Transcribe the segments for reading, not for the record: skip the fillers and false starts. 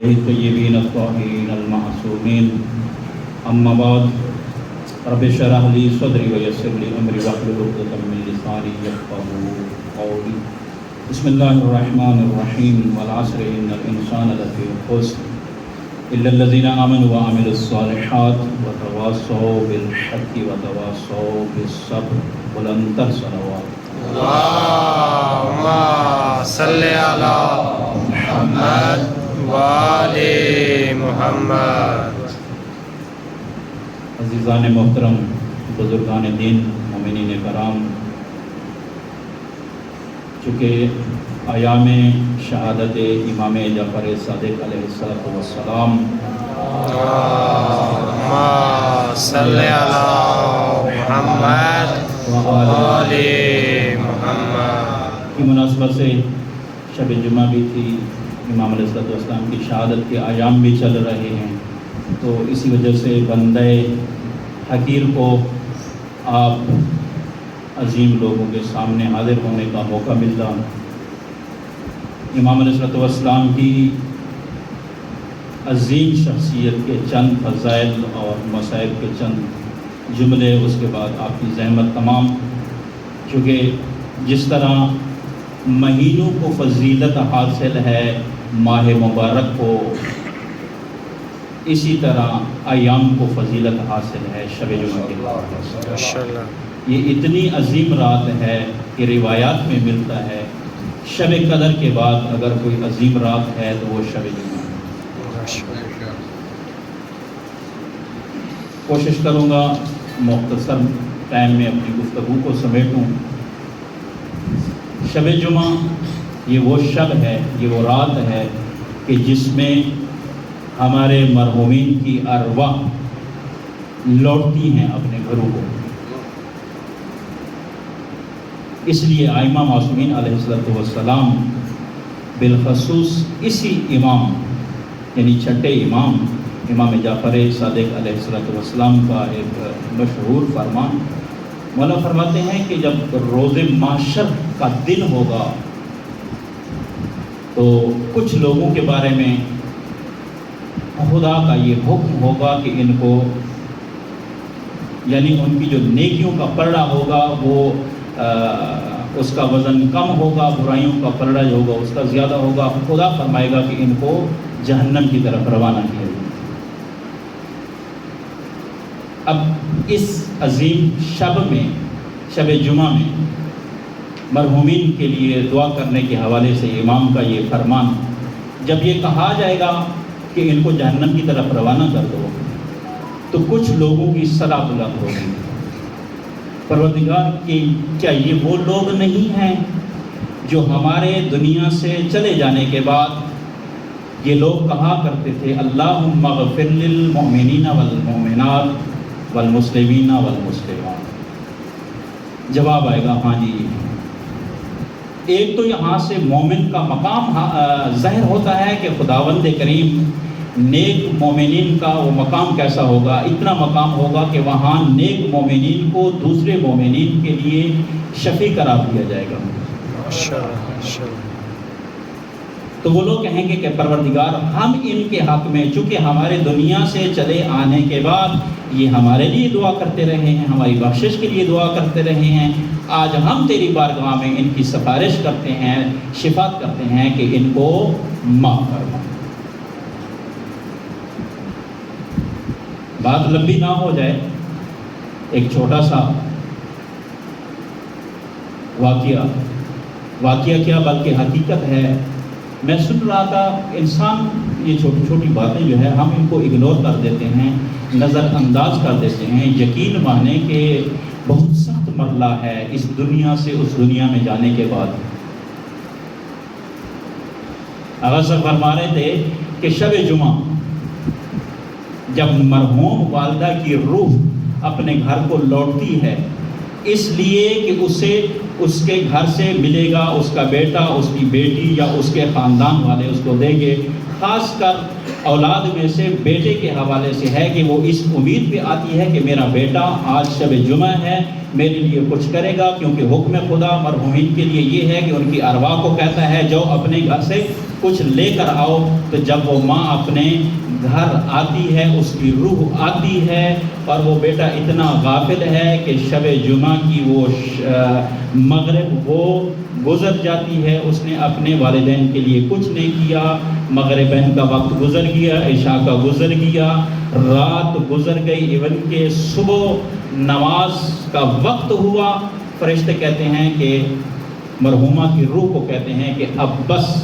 الطيبين الطاهرين المعصومين أما بعد رب اشرح لي صدري ويسر لي أمري واحلل عقدة من لساني يفقهوا قولي بسم الله الرحمن الرحيم والعصر إن الإنسان لفي خسر إلا الذين آمنوا وعملوا الصالحات وتواصوا بالحق وتواصوا بالصبر بلندر صلوات اللهم صل على محمد وآل محمد۔ عزیزان محترم، بزرگان دین، مومنین کرام، چونکہ ایام شہادت امام جعفر صادق علیہ السلام اللهم صل على محمد وآل محمد کی مناسبت سے شب جمعہ بھی تھی، امام علیہ السلام کی شہادت کے ایام بھی چل رہے ہیں، تو اسی وجہ سے بندہ حقیر کو آپ عظیم لوگوں کے سامنے حاضر ہونے کا موقع ملتا۔ امام علیہ السلام کی عظیم شخصیت کے چند فضائل اور مصائب کے چند جملے، اس کے بعد آپ کی زحمت تمام، چونکہ جس طرح مہینوں کو فضیلت حاصل ہے ماہ مبارک کو، اسی طرح ایام کو فضیلت حاصل ہے شب جمعہ کے بعد۔ ماشاءاللہ، یہ اتنی عظیم رات ہے کہ روایات میں ملتا ہے شب قدر کے بعد اگر کوئی عظیم رات ہے تو وہ شب جمعہ ہے۔ کوشش کروں گا مختصر ٹائم میں اپنی گفتگو کو سمیٹوں۔ شب جمعہ یہ وہ شب ہے، یہ وہ رات ہے کہ جس میں ہمارے مرحومین کی ارواح لوٹتی ہیں اپنے گھروں کو۔ اس لیے ائمہ معصومین علیہ السلام بالخصوص اسی امام یعنی چھٹے امام جعفر صادق علیہ السلام کا ایک مشہور فرمان، مولا فرماتے ہیں کہ جب روز محشر کا دن ہوگا تو کچھ لوگوں کے بارے میں خدا کا یہ حکم ہوگا کہ ان کو، یعنی ان کی جو نیکیوں کا پلڑا ہوگا وہ اس کا وزن کم ہوگا، برائیوں کا پلڑا جو ہوگا اس کا زیادہ ہوگا۔ خدا فرمائے گا کہ ان کو جہنم کی طرف روانہ کیا جائے۔ اب اس عظیم شب میں، شب جمعہ میں مرحومین کے لیے دعا کرنے کے حوالے سے امام کا یہ فرمان، جب یہ کہا جائے گا کہ ان کو جہنم کی طرف روانہ کر دو تو کچھ لوگوں کی صدا بلند ہوگی، پروردگار کی کیا یہ وہ لوگ نہیں ہیں جو ہمارے دنیا سے چلے جانے کے بعد یہ لوگ کہا کرتے تھے اللہم اغفر للمؤمنین والمؤمنات والمسلمین والمسلمات؟ جواب آئے گا ہاں جی۔ ایک تو یہاں سے مومن کا مقام ظاہر ہوتا ہے کہ خداوند کریم نیک مومنین کا وہ مقام کیسا ہوگا، اتنا مقام ہوگا کہ وہاں نیک مومنین کو دوسرے مومنین کے لیے شفیع قرار دیا جائے گا۔ تو وہ لوگ کہیں گے کہ پروردگار ہم ان کے حق میں، چونکہ ہمارے دنیا سے چلے آنے کے بعد یہ ہمارے لیے دعا کرتے رہے ہیں، ہماری بخشش کے لیے دعا کرتے رہے ہیں، آج ہم تیری بارگاہ میں ان کی سفارش کرتے ہیں، شفاعت کرتے ہیں کہ ان کو معاف فرما۔ بات لمبی نہ ہو جائے، ایک چھوٹا سا واقعہ کیا بلکہ حقیقت ہے۔ میں سن رہا تھا انسان یہ چھوٹی چھوٹی باتیں جو ہے ہم ان کو اگنور کر دیتے ہیں، نظر انداز کر دیتے ہیں۔ یقین مانے کہ بہت سخت مرحلہ ہے اس دنیا سے اس دنیا میں جانے کے بعد۔ آغا صاحب فرما رہے تھے کہ شب جمعہ جب مرحوم والدہ کی روح اپنے گھر کو لوٹتی ہے، اس لیے کہ اسے اس کے گھر سے ملے گا اس کا بیٹا، اس کی بیٹی یا اس کے خاندان والے اس کو دیں گے۔ خاص کر اولاد میں سے بیٹے کے حوالے سے ہے کہ وہ اس امید پہ آتی ہے کہ میرا بیٹا آج شب جمعہ ہے میرے لیے کچھ کرے گا، کیونکہ حکم خدا مرحومین کے لیے یہ ہے کہ ان کی ارواح کو کہتا ہے جو اپنے گھر سے کچھ لے کر آؤ۔ تو جب وہ ماں اپنے گھر آتی ہے اس کی روح آتی ہے، اور وہ بیٹا اتنا غافل ہے کہ شب جمعہ کی وہ مغرب وہ گزر جاتی ہے، اس نے اپنے والدین کے لیے کچھ نہیں کیا، مغربین کا وقت گزر گیا، عشاء کا گزر گیا، رات گزر گئی، ایون کہ صبح نماز کا وقت ہوا، فرشتے کہتے ہیں کہ مرحومہ کی روح کو کہتے ہیں کہ اب بس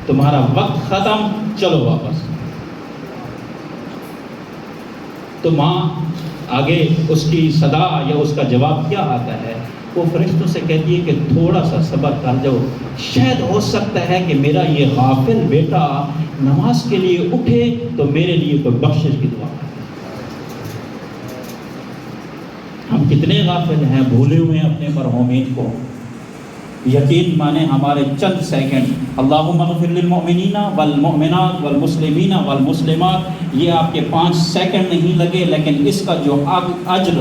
تمہارا وقت ختم، چلو واپس۔ تو ماں آگے اس کی صدا یا اس کا جواب کیا آتا ہے؟ وہ فرشتوں سے کہتی ہے کہ تھوڑا سا صبر کر جاؤ، شاید ہو سکتا ہے کہ میرا یہ غافل بیٹا نماز کے لیے اٹھے تو میرے لیے کوئی بخشش کی دعا کرے۔ ہم کتنے غافل ہیں، بھولے ہوئے ہیں اپنے مرحومین کو۔ یقین مانے ہمارے چند سیکنڈ اللہم اغفر للمؤمنین والمؤمنات والمسلمین والمسلمات، یہ آپ کے 5 سیکنڈ نہیں لگے، لیکن اس کا جو اجر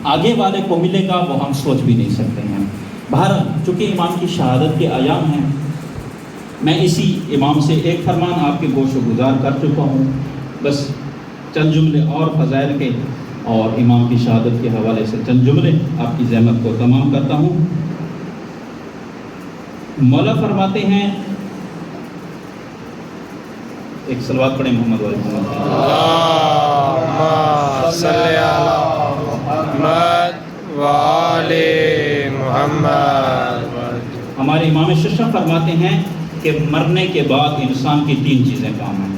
آگے والے کو ملے گا وہ ہم سوچ بھی نہیں سکتے ہیں۔ بہرحال چونکہ امام کی شہادت کے ایام ہیں، میں اسی امام سے ایک فرمان آپ کے گوش و گزار کر چکا ہوں، بس چند جملے اور فضائل کے اور امام کی شہادت کے حوالے سے چند جملے آپ کی زحمت کو تمام کرتا ہوں۔ مولا فرماتے ہیں، ایک صلوات پڑھیں محمد والی محمد، اللہم صلی علی محمد وآل محمد۔ ہمارے امام ششہ فرماتے ہیں کہ مرنے کے بعد انسان کی 3 چیزیں کام ہیں۔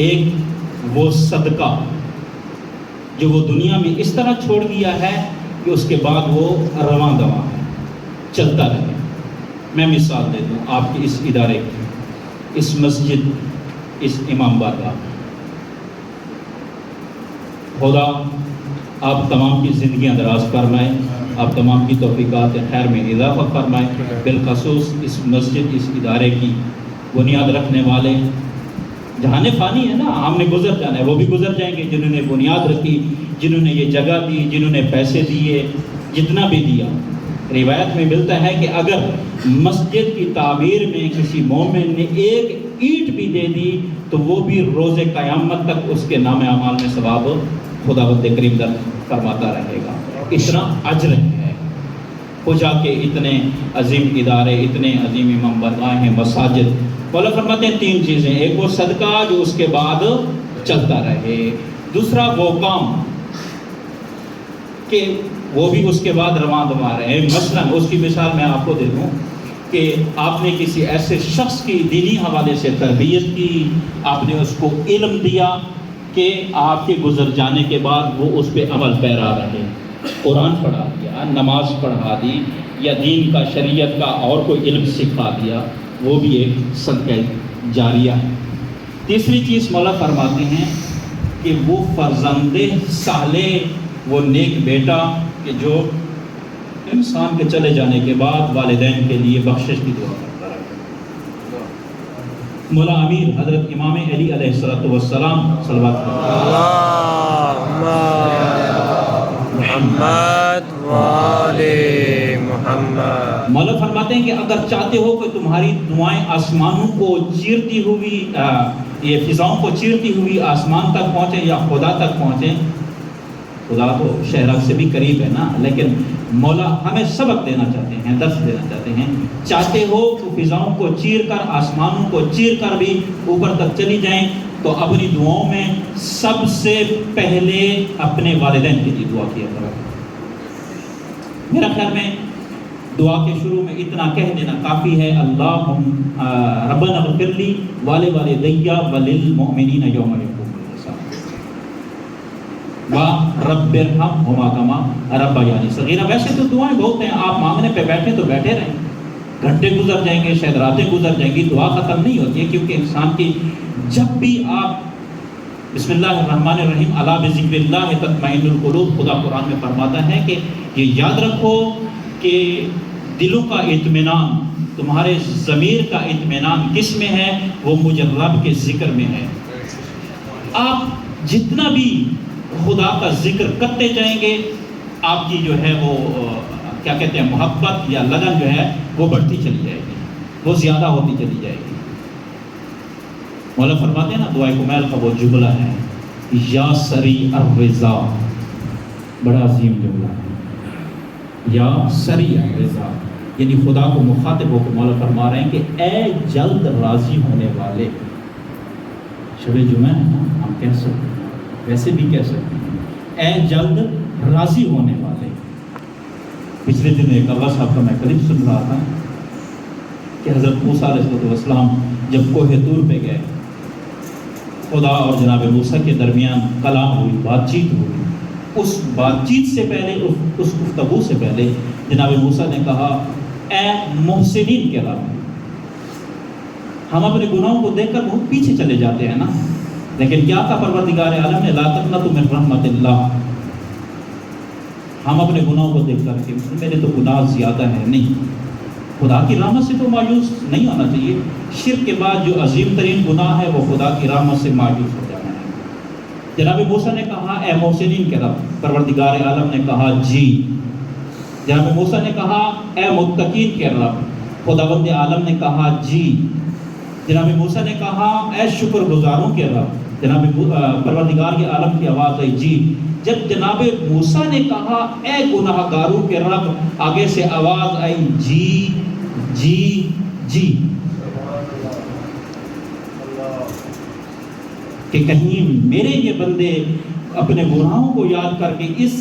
ایک وہ صدقہ جو وہ دنیا میں اس طرح چھوڑ گیا ہے کہ اس کے بعد وہ رواں دواں ہے، چلتا رہے۔ میں مثال دے دوں آپ کے اس ادارے کی، اس مسجد، اس امام بارگاہ، خدا آپ تمام کی زندگیاں دراز فرمائے، آپ تمام کی توفیقات خیر میں اضافہ فرمائے، بالخصوص اس مسجد، اس ادارے کی بنیاد رکھنے والے، جہاں فانی ہے نا، ہم نے گزر جانا ہے، وہ بھی گزر جائیں گے، جنہوں نے بنیاد رکھی، جنہوں نے یہ جگہ دی، جنہوں نے پیسے دیے، جتنا بھی دیا۔ روایت میں ملتا ہے کہ اگر مسجد کی تعمیر میں کسی مومن نے 1 اینٹ بھی دے دی تو وہ بھی روز قیامت تک اس کے نام اعمال میں ثواب خداوند کریم درج فرماتا رہے گا۔ اتنا اجر ہے، ہو جا کے اتنے عظیم ادارے، اتنے عظیم امام بارگاہیں، مساجد۔ مولا فرماتے ہیں 3 چیزیں، ایک وہ صدقہ جو اس کے بعد چلتا رہے، دوسرا وہ کام کہ وہ بھی اس کے بعد رواں دواں رہے۔ مثلا اس کی مثال میں آپ کو دے دوں کہ آپ نے کسی ایسے شخص کی دینی حوالے سے تربیت کی، آپ نے اس کو علم دیا کہ آپ کے گزر جانے کے بعد وہ اس پہ عمل پیرا رہے، قرآن پڑھا دیا، نماز پڑھا دی، یا دین کا، شریعت کا اور کوئی علم سکھا دیا، وہ بھی ایک صدقہ جاریہ ہے۔ تیسری چیز مولا فرماتے ہیں کہ وہ فرزند صالح، وہ نیک بیٹا کہ جو انسان کے چلے جانے کے بعد والدین کے لیے بخشش کی دعا کرتا رہے۔ مولا امیر حضرت امام علی علیہ السلام صلوات اللہم محمد وآل محمد۔ مولا فرماتے ہیں کہ اگر چاہتے ہو کہ تمہاری دعائیں آسمانوں کو چیرتی ہوئی، یہ فضاؤں کو چیرتی ہوئی آسمان تک پہنچیں یا خدا تک پہنچیں، خدا تو شہراب سے بھی قریب ہے نا، لیکن مولا ہمیں سبق دینا چاہتے ہیں، درس دینا چاہتے ہیں۔ چاہتے ہو کہ فضاؤں کو چیر کر، آسمانوں کو چیر کر بھی اوپر تک چلی جائیں، تو اپنی دعاؤں میں سب سے پہلے اپنے والدین کے لیے دعا کیا کرو۔ میرا خیال میں دعا کے شروع میں اتنا کہہ دینا کافی ہے، اللہم ربنا اغفر لی ولوالدی وللمؤمنین یوم یقوم الحساب رب ارحمہما کما ربیانی صغیرا۔ ویسے تو دعائیں بہت ہیں، آپ مانگنے پہ بیٹھے تو بیٹھے رہیں، گھنٹے گزر جائیں گے، شاید راتیں گزر جائیں گی، دعا ختم نہیں ہوتی ہے، کیونکہ انسان کی جب بھی آپ بسم اللہ الرحمن الرحیم الا بذکر اللہ تطمئن القلوب، خدا قرآن میں فرماتا ہے کہ یہ یاد رکھو کہ دلوں کا اطمینان، تمہارے ضمیر کا اطمینان کس میں ہے؟ وہ مجھ رب کے ذکر میں ہے۔ آپ جتنا بھی خدا کا ذکر کرتے جائیں گے، آپ کی جو ہے وہ کیا کہتے ہیں محبت یا لگن جو ہے وہ بڑھتی چلی جائے گی، وہ زیادہ ہوتی چلی جائے گی۔ مولا فرماتے ہیں نا دعائے کمیل کا وہ جملہ ہے، یا سری الرضا، بڑا عظیم جملہ ہے، یا سری الرضا، یعنی خدا کو مخاطب ہو کے مولا فرما رہے ہیں کہ اے جلد راضی ہونے والے۔ شب جمعہ ہے نا، ہم کہہ سکتے ہیں، ویسے بھی کہہ سکتے ہیں اے جلد راضی ہونے والے۔ پچھلے دن ایک اللہ صاحب کا میں کلپ سن رہا تھا کہ حضرت موسیٰ علیہ السلام جب کوہ طور پہ گئے، خدا اور جناب موسیٰ کے درمیان کلام ہوئی، بات چیت ہوئی۔ اس بات چیت سے پہلے، اس گفتگو سے پہلے جناب موسیٰ نے کہا اے محسنین کے رب۔ ہم اپنے گناہوں کو دیکھ کر بہت پیچھے چلے جاتے ہیں نا، لیکن کیا تھا پروردگار عالم نے لا تقنطوا من رحمت اللہ، ہم اپنے گناہوں کو دیکھ کر کہ میرے تو گناہ زیادہ ہیں، نہیں، خدا کی رحمت سے تو مایوس نہیں ہونا چاہیے۔ شرک کے بعد جو عظیم ترین گناہ ہے وہ خدا کی رحمت سے مایوس ہو جانا ہے۔ جناب موسیٰ نے کہا اے محسنین کے رب، پروردگار عالم نے کہا جی۔ جناب موسیٰ نے کہا اے متقین کے رب، خداوند عالم نے کہا جی۔ جناب موسیٰ نے کہا اے شکر گزاروں کے رب، جناب پروردگار کے عالم کی آواز آئی جی۔ جب جناب موسیٰ نے کہا اے گناہ گاروں کے رب، آگے سے آواز آئی جی جی جی، کہ کہیں میرے یہ بندے اپنے گناہوں کو یاد کر کے اس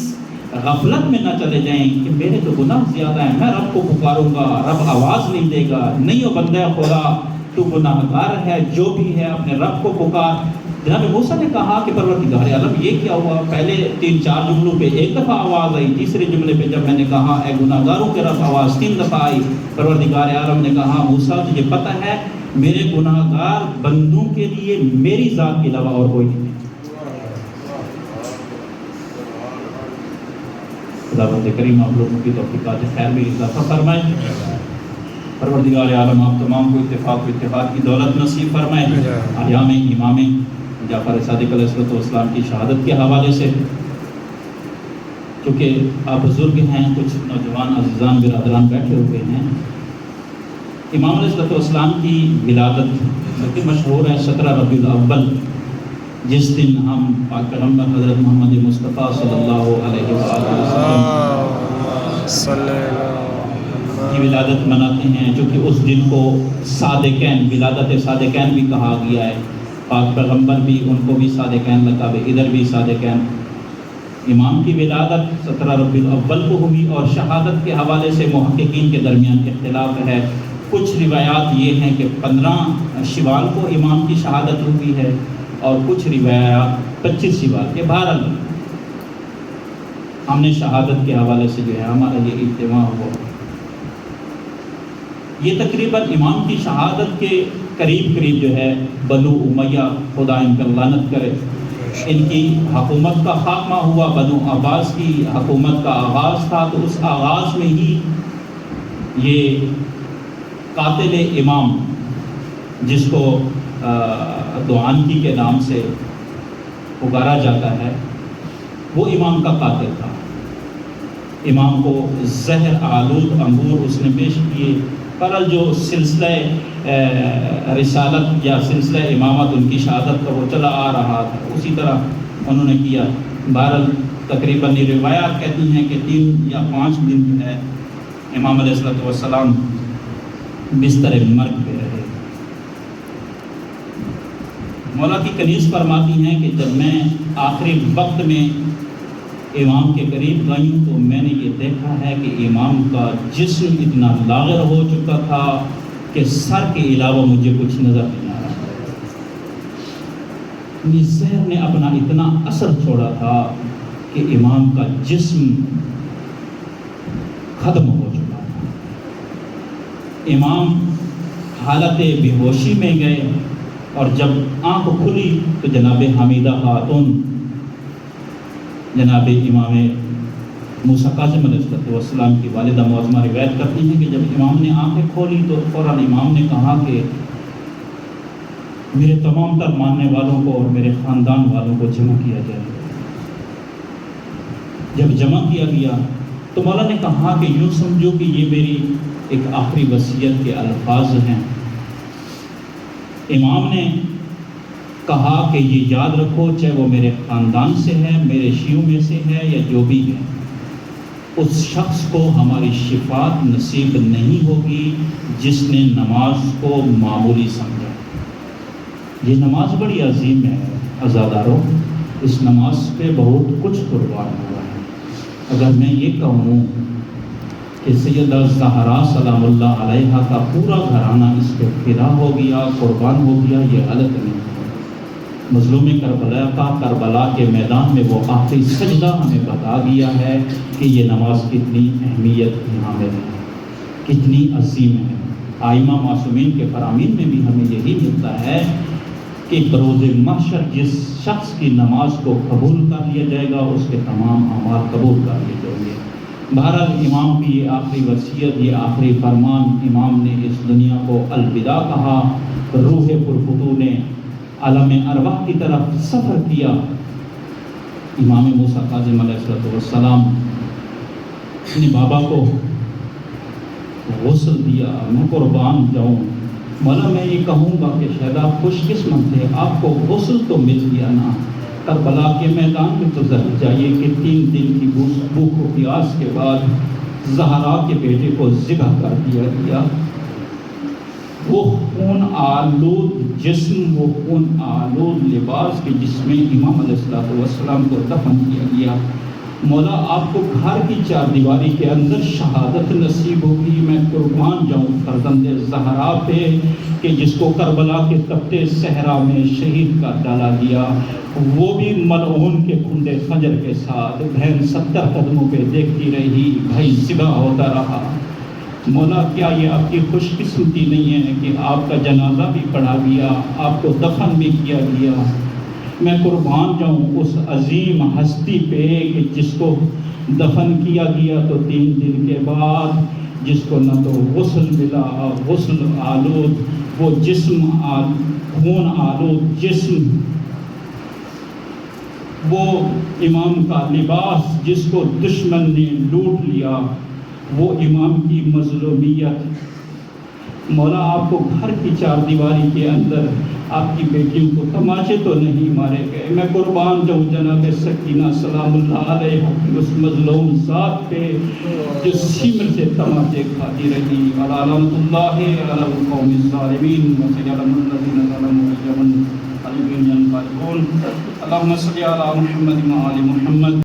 غفلت میں نہ چلے جائیں کہ میرے تو گناہ زیادہ ہیں، میں رب کو پکاروں گا، رب آواز نہیں دے گا، نہیں ہو بندہ خدا تو گناہ گار ہے، جو بھی ہے اپنے رب کو پکار۔ جناب موسیٰ نے کہا کہ پروردگار عالم یہ کیا ہوا؟ پہلے 3-4 جملوں پہ ایک دفعہ آواز آئی، تیسرے جملے پہ جب میں نے کہا اے گناہ گاروں کے رب، آواز 3 دفعہ آئی۔ پروردگار عالم نے کہا موسیٰ تجھے پتہ ہے میرے گناہ گار بندوں کے لیے میری ذات کے علاوہ اور کوئی نہیں۔ خداوند کریم آپ لوگوں کی توفیقات خیر میں اضافہ فرمائے۔ پروردگار عالم آپ تمام کو اتفاق و اتحاد کی دولت نصیب فرمائے۔ ایام امام جعفر صادق علیہ السلام کی شہادت کے حوالے سے، چونکہ آپ بزرگ ہیں، کچھ نوجوان عزیزان برادران بیٹھے ہوئے ہیں، امام علیہ السلام کی ولادت جو کہ مشہور ہے 17 ربیع الاول، جس دن ہم پاک پیغمبر حضرت محمد مصطفیٰ صلی اللہ علیہ وسلم کی ولادت مناتے ہیں، جو کہ اس دن کو صادقین، ولادت صادقین بھی کہا گیا ہے۔ پاک پیغمبر بھی، ان کو بھی صادقین لقب ہے، ادھر بھی صادقین۔ امام کی ولادت 17 ربیع الاول کو ہوئی، اور شہادت کے حوالے سے محققین کے درمیان اختلاف ہے۔ کچھ روایات یہ ہیں کہ 15 شوال کو امام کی شہادت ہوئی ہے، اور کچھ روایات 25 شوال کے۔ بہرحال ہم نے شہادت کے حوالے سے جو ہے ہمارا یہ اجتماع ہوا، یہ تقریباً امام کی شہادت کے قریب جو ہے بنو امیہ، خدا ان کا لعنت کرے، ان کی حکومت کا خاتمہ ہوا۔ بنو عباس کی حکومت کا آغاز تھا، تو اس آغاز میں ہی یہ قاتل امام، جس کو دوانکی کے نام سے پکارا جاتا ہے، وہ امام کا قاتل تھا۔ امام کو زہر آلود انگور اس نے پیش کیے۔ بہرحال جو سلسلہ رسالت یا سلسلہ امامت ان کی شہادت کا وہ چلا آ رہا تھا، اسی طرح انہوں نے کیا۔ بہرحال تقریباً روایات کہتی ہیں کہ 3 یا 5 دن جو ہے امام علیہ السلام بستر مرگ پہ رہے۔ مولا کی کنیز فرماتی ہیں کہ جب میں آخری وقت میں امام کے قریب گئی تو میں نے یہ دیکھا ہے کہ امام کا جسم اتنا لاغر ہو چکا تھا کہ سر کے علاوہ مجھے کچھ نظر نہیں آ رہا۔ زہر نے اپنا اتنا اثر چھوڑا تھا کہ امام کا جسم ختم ہو چکا تھا۔ امام حالت بے ہوشی میں گئے، اور جب آنکھ کھلی تو جناب حمیدہ خاتون، جناب امام موسیٰ کاظم علیہ السلام کی والدہ معظمہ روایت کرتی ہیں کہ جب امام نے آنکھیں کھولی تو فوراً امام نے کہا کہ میرے تمام تر ماننے والوں کو اور میرے خاندان والوں کو جمع کیا جائے۔ جب جمع کیا گیا تو مولا نے کہا کہ یوں سمجھو کہ یہ میری ایک آخری وصیت کے الفاظ ہیں۔ امام نے کہا کہ یہ یاد رکھو، چاہے وہ میرے خاندان سے ہے، میرے شیعوں میں سے ہے یا جو بھی ہے، اس شخص کو ہماری شفاعت نصیب نہیں ہوگی جس نے نماز کو معمولی سمجھا۔ یہ نماز بڑی عظیم ہے عزادارو، اس نماز پہ بہت کچھ قربان ہوا ہے۔ اگر میں یہ کہوں کہ سیدہ زہرا سلام اللہ علیہا کا پورا گھرانہ اس پہ فدا ہو گیا، قربان ہو گیا، یہ غلط نہیں۔ مظلوم کربلا کے میدان میں وہ آخری سجدہ ہمیں بتا دیا ہے کہ یہ نماز کتنی اہمیت کی حامل ہے، کتنی عظیم ہے۔ آئمہ معصومین کے فرامین میں بھی ہمیں یہی ملتا ہے کہ بروز محشر جس شخص کی نماز کو قبول کر لیا جائے گا اس کے تمام اعمال قبول کر لیے جائیں گے۔ بہرحال امام کی یہ آخری وصیت، یہ آخری فرمان، امام نے اس دنیا کو الوداع کہا، روح پرفتو نے عالم ارواح کی طرف سفر کیا۔ امام موسیٰ کاظم علیہ السلام اپنے بابا کو غسل دیا۔ میں قربان جاؤں مولا، میں یہ کہوں گا کہ شاید آپ خوش قسمت تھے، آپ کو غسل تو مل گیا نا۔ کربلا کے میدان میں تو ذرا جائیے کہ 3 دن کی بھوک و پیاس کے بعد زہرا کے بیٹے کو ذبح کر دیا گیا۔ وہ خون آلود جسم، وہ خون آلود لباس کے جس میں امام علیہ السلام کو دفن کیا گیا۔ مولا آپ کو گھر کی 4 دیواری کے اندر شہادت نصیب ہوگی۔ میں قربان جاؤں فرزند زہرا پہ کہ جس کو کربلا کے تپتے صحرا میں شہید کر ڈالا گیا، وہ بھی ملعون کے کھنڈے خنجر کے ساتھ، بہن 70 قدموں پہ دیکھتی رہی، بھائی ذبح ہوتا رہا۔ مولا کیا یہ آپ کی خوش قسمتی نہیں ہے کہ آپ کا جنازہ بھی پڑھا گیا، آپ کو دفن بھی کیا گیا؟ میں قربان جاؤں اس عظیم ہستی پہ کہ جس کو دفن کیا گیا تو 3 دن کے بعد جس کو نہ تو غسل ملا، غسل آلود وہ جسم، خون آلود جسم، وہ امام کا لباس جس کو دشمن نے لوٹ لیا، وہ امام کی مظلومیت۔ مولا آپ کو گھر کی 4 دیواری کے اندر آپ کی بیٹیوں کو تماچے تو نہیں مارے گئے۔ میں قربان جاؤں جناب سکینہ سلام اللہ علیہ اس مظلوم ذات پہ جو سمر سے تماچے کھاتی رہی۔ علامت اللہ علی القوم الظالمین وسیعلم الذین ظلموا ایہم الغالبون۔ اللہم صلی علی محمد و آل محمد۔